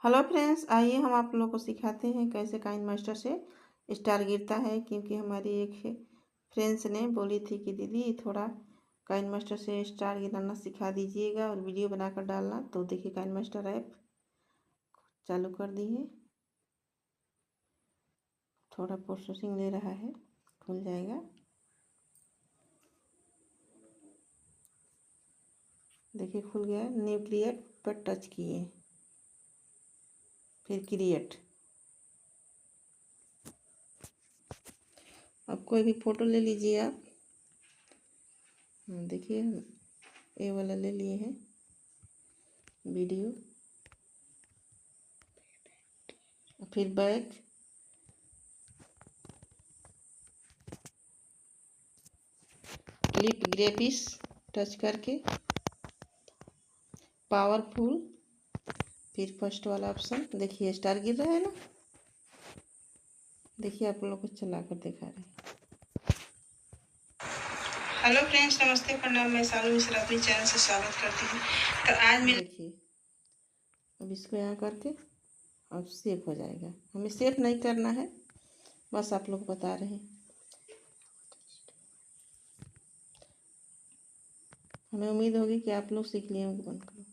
Hello friends, आइए हम आप लोगों को सिखाते हैं कैसे काइन मास्टर से स्टार गिरता है। क्योंकि हमारी एक फ्रेंड्स ने बोली थी कि दीदी थोड़ा काइन मास्टर से स्टार गिराना सिखा दीजिएगा और वीडियो बनाकर डालना। तो देखिए काइन मास्टर ऐप चालू कर दी है, थोड़ा प्रोसेसिंग ले रहा है, खुल जाएगा। देखिए खुल गया। न्यू क्रिएट पर टच किए, फिर क्रिएट। अब कोई भी फ़ोटो ले लीजिए आप। देखिए ये वाला ले लिए हैं वीडियो, फिर बैक, क्लिप ग्रेपिस टच करके, पावरफुल, फिर फर्स्ट वाला ऑप्शन। देखिए स्टार गिर रहा है ना। देखिए आप लोग को चला कर दिखा रहे हैं। हेलो फ्रेंड्स, नमस्ते, प्रणाम। मैं शालू मिश्रा अपने चैनल से स्वागत करती हूँ। तो आज मैं देखिए अब इसको यहाँ करके अब सेव हो जाएगा। हमें सेव नहीं करना है, बस आप लोग बता रहे हैं। हमें उम्मीद होगी कि आप लोग सीख लिए होंगे। बंद करो।